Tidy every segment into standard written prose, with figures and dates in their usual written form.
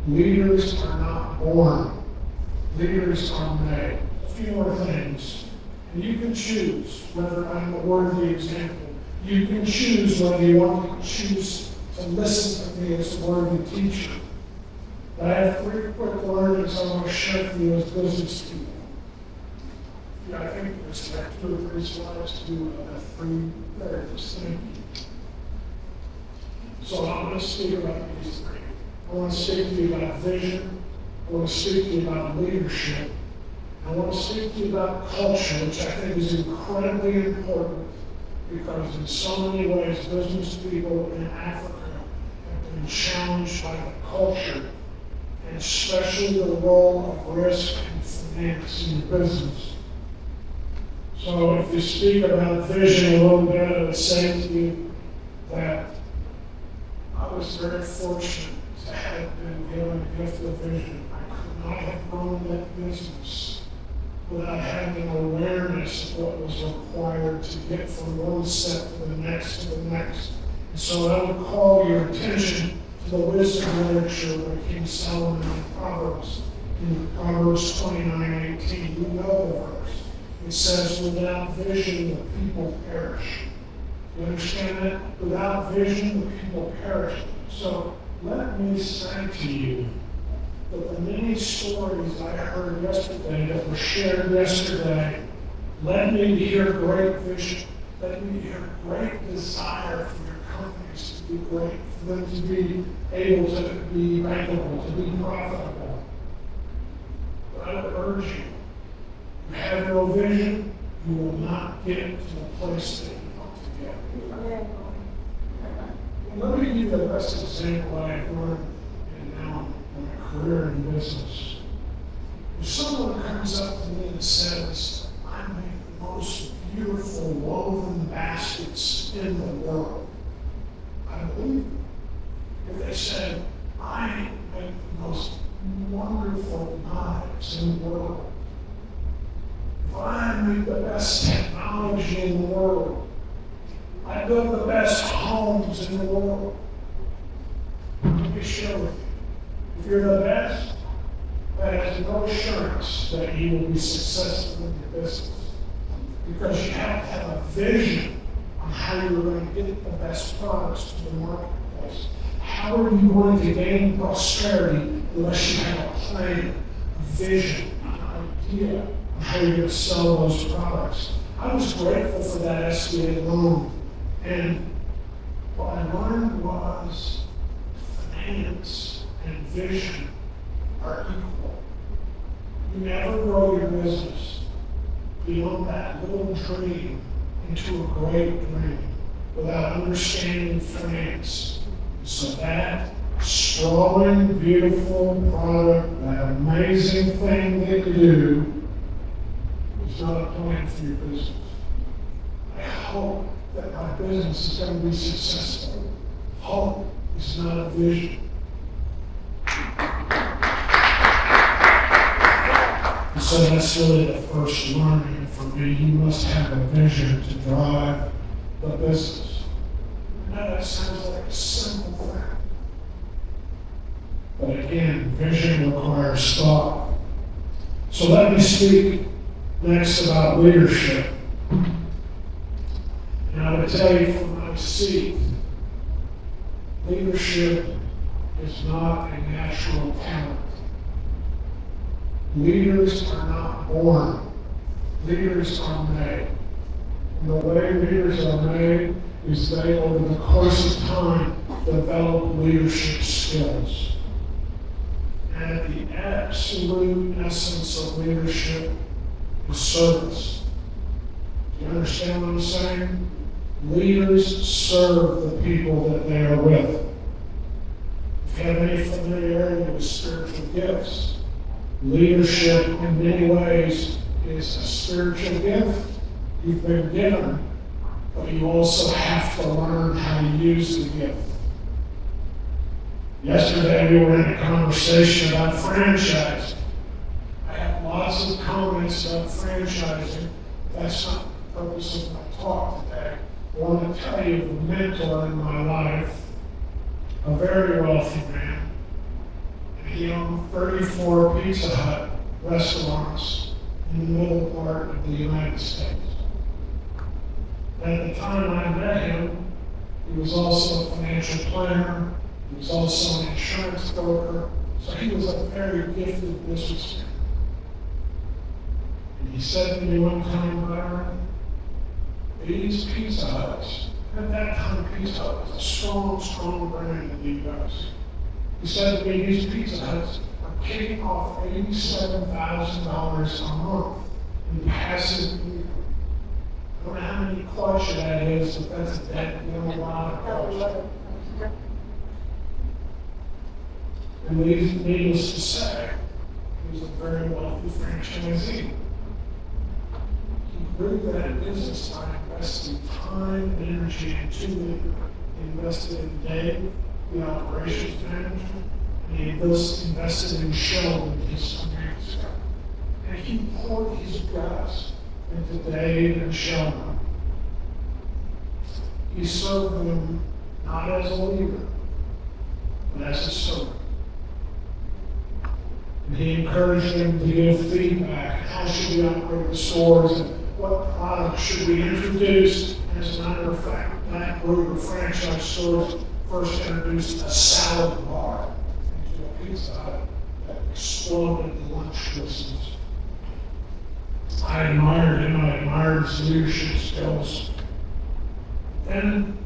Leaders are not born. Leaders are made. A few more things. And you can choose whether I'm a worthy example. You can choose whether you want to choose to listen to me as a worthy teacher. But I have 3 quick learnings I want to share with you as business people. Yeah, I think there's like 2 or 3 slides to do 3 areas. Thank you. So I'm going to speak about these 3. I want to speak to you about vision. I want to speak to you about leadership. I want to speak to you about culture, which I think is incredibly important because in so many ways, business people in Africa have been challenged by the culture, and especially the role of risk and finance in business. So if you speak about vision a little bit, I would say to you that I was very fortunate to have been given a gift of vision. I could not have grown that business without having awareness of what was required to get from one step to the next to the next. And so I would call your attention to the wisdom literature by King Solomon in Proverbs 29:18. You know the verse. It says, without vision, the people perish. You understand that? Without vision, the people perish. So let me say to you that the many stories I heard yesterday that were shared yesterday led me to hear great vision, led me to hear great desire for your companies to be great, for them to be able to be bankable, to be profitable. But I would urge you, you have no vision, you will not get to the place that you want to get. Let me give you the best example I've learned in now my career in business. If someone comes up to me and says, I make the most beautiful woven baskets in the world, I believe them. If they said, I make the most wonderful knives in the world, if I make the best technology in the world, I build the best homes in the world, let me share with you. If you're the best, that has no assurance that you will be successful in your business. Because you have to have a vision on how you're going to get the best products to the marketplace. How are you going to gain prosperity unless you have a plan, a vision, an idea on how you're going to sell those products? I was grateful for that SBA loan. And what I learned was finance and vision are equal. You never grow your business beyond that little dream into a great dream without understanding finance. So that sprawling, beautiful product, that amazing thing that you do, is not a plan for your business. I hope that my business is going to be successful. Hope is not a vision. So that's really the first learning for me. You must have a vision to drive the business. I know that sounds like a simple thing. But again, vision requires thought. So let me speak next about leadership. And I would tell you from my seat, leadership is not a natural talent. Leaders are not born. Leaders are made. And the way leaders are made is they, over the course of time, develop leadership skills. And the absolute essence of leadership is service. Do you understand what I'm saying? Leaders serve the people that they are with. If you have any familiarity with spiritual gifts, leadership in many ways is a spiritual gift you've been given, but you also have to learn how to use the gift. Yesterday we were in a conversation about franchising. I have lots of comments about franchising. That's not the purpose of my talk today. I want to tell you of a mentor in my life, a very wealthy man. And he owned 34 Pizza Hut restaurants in the middle part of the United States. At the time I met him, he was also a financial planner, he was also an insurance broker, so he was a very gifted businessman. And he said to me one time, Byron, these Pizza Huts, at that time Pizza Hut was a strong brand in the U.S. He said to me, these Pizza Huts are kicking off $87,000 a month in passive income. I don't know how many clutch that is, but that's a lot of clutch. And needless to say, he was a very wealthy franchisee. He grew that business by investing time and energy into it. He invested in Dave, the operations manager, and he invested in Sheldon, his finance guy. And he poured his guts into Dave and Sheldon. He served them not as a leader, but as a servant. And he encouraged them to give feedback. How should we operate the stores, and what products should we introduce? And as a matter of fact, that group of franchise stores first introduced a salad bar into a Pizza Hut that exploded the lunch business. I admired him, I admired his leadership skills. Then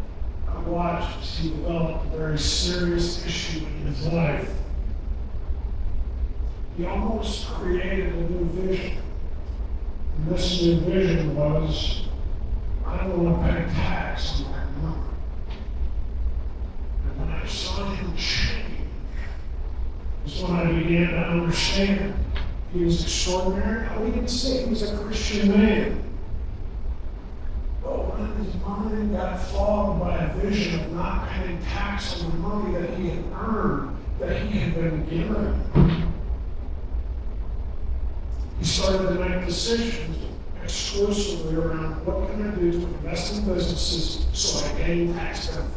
I watched as he developed a very serious issue in his life. He almost created a new vision. And this new vision was, I don't want to pay tax on my money. And when I saw him change, was when I began to understand he was extraordinary. We didn't say he was a Christian man. But when his mind got fogged by a vision of not paying tax on the money that he had earned, that he had been given, he started to make decisions exclusively around what can I do to invest in businesses so I gain tax benefit.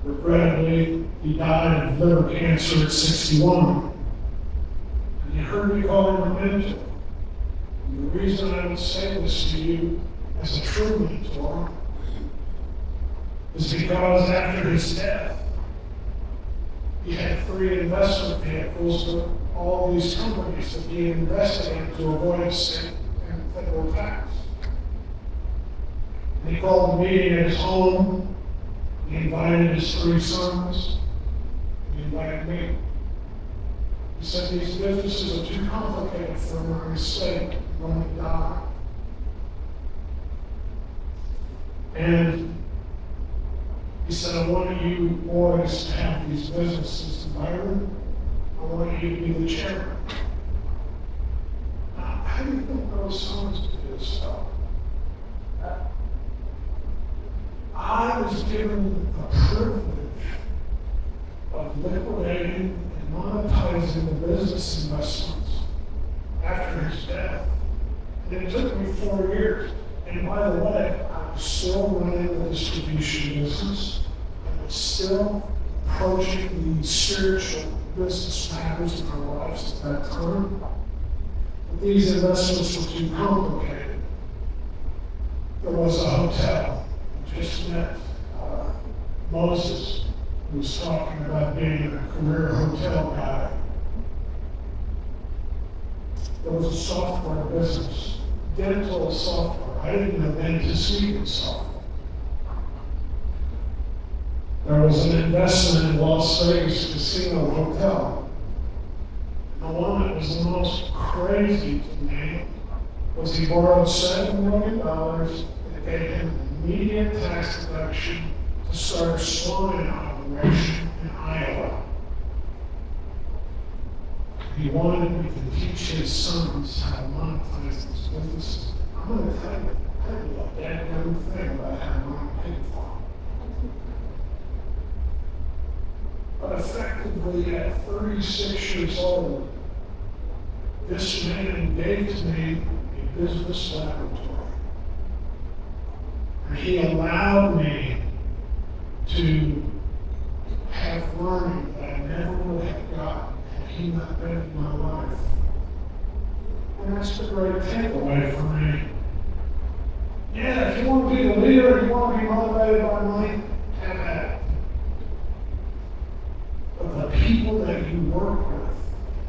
Regrettably, he died of liver cancer at 61. And you heard me call him a mentor. And the reason I would say this to you as a true mentor is because after his death, he had 3 investment vehicles with all these companies that he invested in to avoid state and federal tax. And he called a meeting at his home. He invited his 3 sons. He invited me. He said these businesses are too complicated for my estate. I'm going to die. And he said, I want you boys to have these businesses. Byron, I want you to be the chairman. Now, how do you think those sons did this stuff? I was given the privilege of liquidating and monetizing the business investments after his death. And it took me 4 years. And by the way, I was still running the distribution business. I was still approaching the spiritual business matters in our lives at that time. But these investments were too complicated. There was a hotel. I just met Moses, who was talking about being a career hotel guy. There was a software business, dental software. I didn't know dentists needed software. There was an investment in Las Vegas casino hotel. The one that was the most crazy to me was he borrowed $7 million and gave him an immediate tax deduction to start a swine operation in Iowa. He wanted me to teach his sons how to monetize these businesses. I'm going to tell you a damn thing about how to run a pig farm. But effectively, at 36 years old, this man gave to me a business laboratory. And he allowed me to have learning that I never would have gotten had he not been in my life. And that's the great takeaway for me. Yeah, if you want to be the leader, if you want to be motivated by money, have at it. But the people that you work with,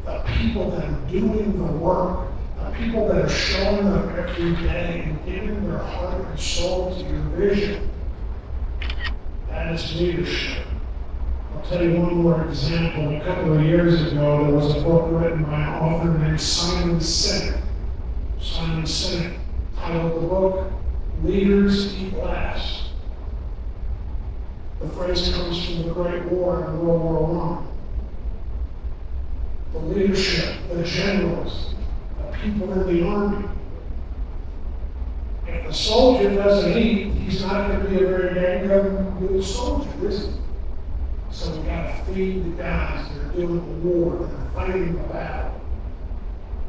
the people that are doing the work, the people that are showing up every day and giving their heart and soul to your vision, that is leadership. I'll tell you one more example. A couple of years ago, there was a book written by an author named Samson-The. Samson-The titled the book, Leaders Eat Last. The phrase comes from the Great War in World War I. The leadership, the generals, the people in the army. If the soldier doesn't eat, he's not going to be a very dang good soldier, is he? So we got to feed the guys that are doing the war, that are fighting the battle.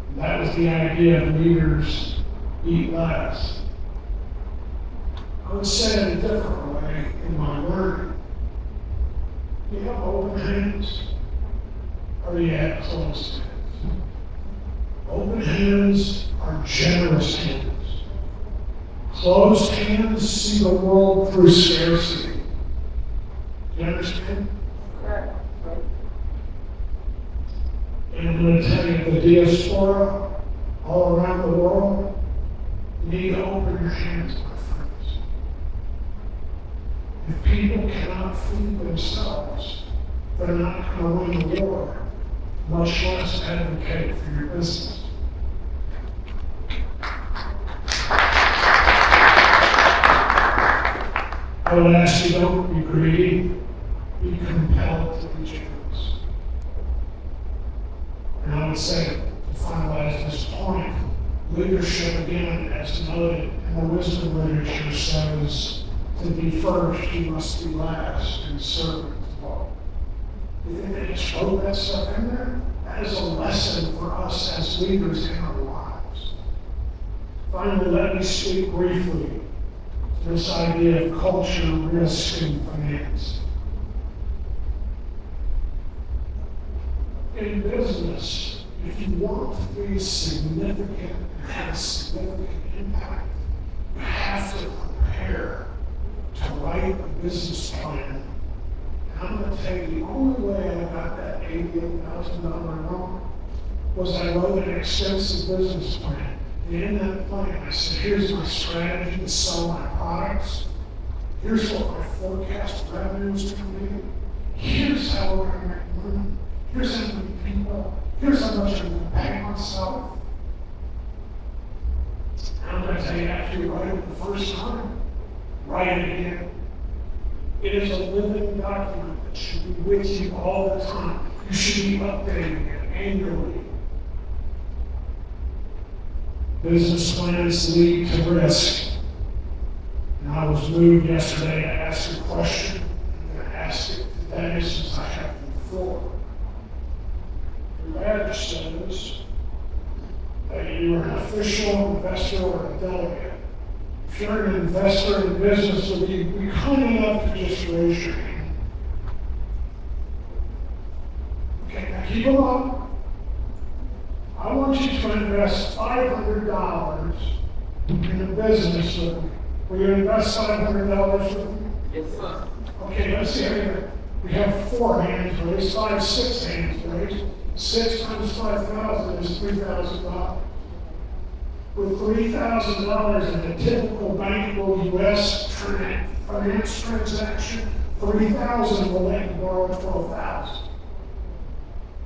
And that was the idea of leaders eat last. I would say it a different way in my learning. You have open hands, or you have closed hands. Open hands are generous hands. Closed hands see the world through scarcity. Do you understand? Right. And I'm going to tell you, the diaspora all around the world, you need to open your hands, my friends. If people cannot feed themselves, they're not going to win the war, much less advocate for your business. I would ask you, don't be greedy, be compelled to be generous. And I would say, to finalize this point, leadership, again, as noted in the wisdom literature, says, to be first, you must be last, and servant as well. You think they just wrote that stuff in there? That is a lesson for us as leaders in our lives. Finally, let me speak briefly to this idea of culture, risk, and finance. In business, if you want to be significant and have a significant impact, you have to prepare to write a business plan. And I'm going to tell you, the only way I got that $88,000 loan was I wrote an extensive business plan. And in that plan, I said, here's my strategy to sell my products. Here's what my forecast revenue is going to be. Here's how we're going to make money. Here's how many people. Here's how much I'm going to pay myself. And I'm going to tell you, after you write it the first time, write it again. It is a living document that should be with you all the time. You should be updating it annually. Business plans lead to risk. And I was moved yesterday to ask a question. I'm going to ask it today since I have the floor. Your badge says that you are an official, investor, or a delegate. If you're an investor in business, you'll be kind enough to just raise your hand. Okay, now keep them up. I want you to invest $500 in a business with me. Will you invest $500 with me? Yes, sir. Okay, let's see here. We have 4 hands raised, 6 hands raised. 6 times 5,000 is $3,000. With $3,000 in a typical bankable U.S. finance transaction, $3,000 will let you borrow $12,000.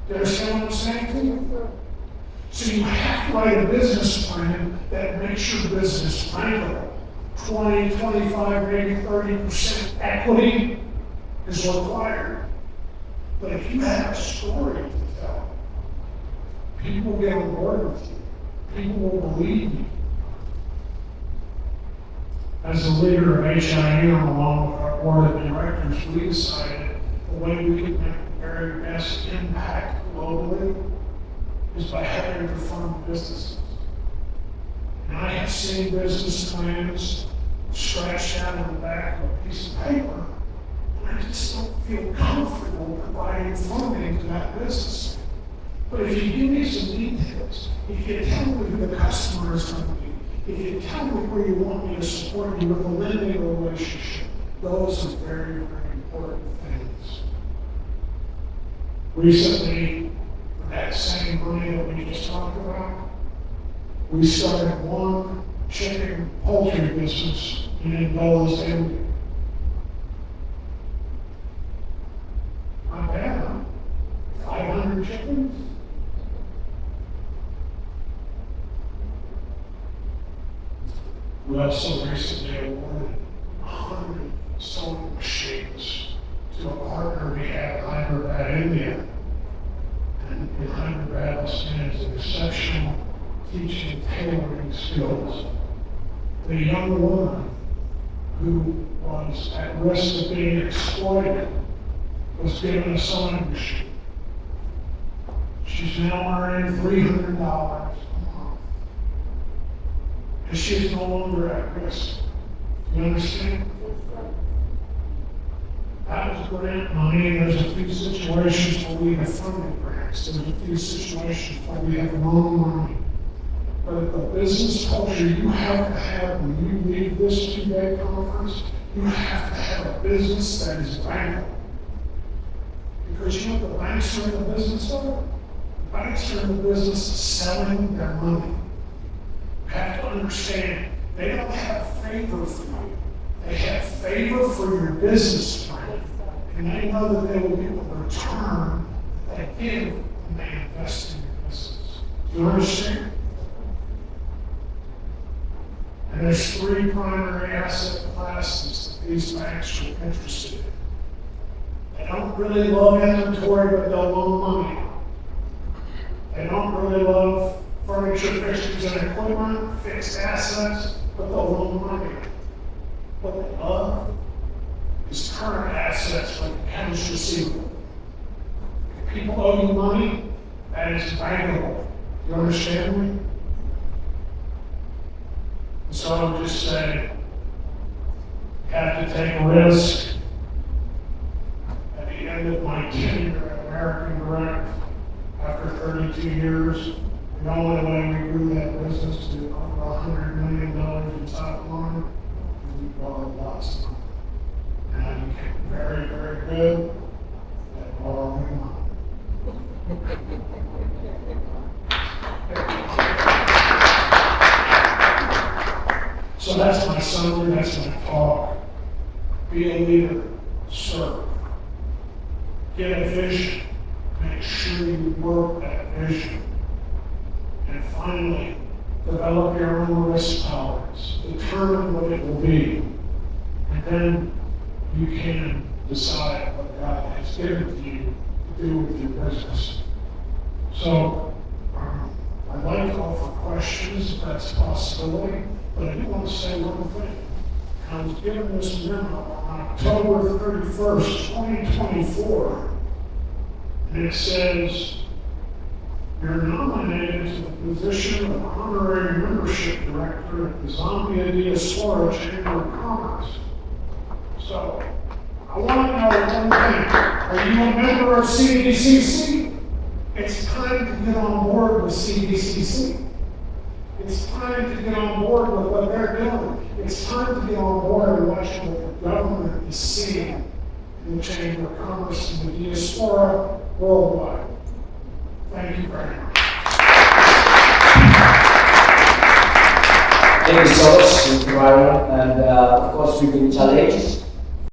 Do you understand what I'm saying to you? So you have to write a business plan that makes your business bankable. 20, 25, maybe 30% equity is required. But if you have a story to tell, people will get on board with you. People will believe you. As the leader of HIM, along with our board of directors, we decided the way we could make the very best impact globally is by helping to fund businesses. And I have seen business plans scratched out on the back of a piece of paper. I just don't feel comfortable providing funding to that business. But if you give me some details, if you tell me who the customer is going to be, if you tell me where you want me to support you with a lending relationship, those are very, very important things. Recently, for that same money that we just talked about, we started one chicken poultry business in Zambia. Not bad, huh? 500 chickens? We also recently awarded 100 sewing machines to a partner we have in Hyderabad, India. And in Hyderabad, this man is an exceptional teaching tailoring skills. The young woman who was at risk of being exploited was given a sewing machine. She's now earning $300 a month. And she's no longer at risk. You understand? That was grant money. There's a few situations where we have funded grants. There's a few situations where we have loan money. But at the business culture you have to have when you leave this 2-day conference, you have to have a business that is bankable. Because you know what the banks are in the business of? The banks are in the business of selling their money. You have to understand, they don't have favor for you. They have favor for your business plan. And they know that they will get a return that they give when they invest in your business. Do you understand? And there's 3 primary asset classes that these banks are interested in. They don't really love inventory, but they'll loan money. They don't really love furniture, fixtures, and equipment, fixed assets, but they'll loan money. What they love is current assets like accounts receivable. If people owe you money, that is bankable. You understand me? So I would just say, you have to take a risk. At the end of my tenure at American Direct, after 32 years, the only way we grew that business to over $100 million in top line is we borrowed lots of money. And I became very, very good at borrowing money. So that's my summary, that's my talk. Be a leader, serve. Get a vision, make sure you work that vision. And finally, develop your own risk tolerance. Determine what it will be. And then you can decide what God has given to you to do with your business. So, I'd like to offer questions if that's a possibility. But I do want to say one thing. I was given this memo on October 31st, 2024, and it says, you're nominated to the position of Honorary Membership Director at the Zambian Diaspora Chamber of Commerce. So, I want to know one thing. Are you a member of Zdcc? It's time to get on board with Zdcc. It's time to get on board with what they're doing. It's time to get on board and watch what the government is seeing in the Chamber of Commerce and the diaspora worldwide. Thank you very much. Thank you so much, Mr. Byron. And of course, we've been challenged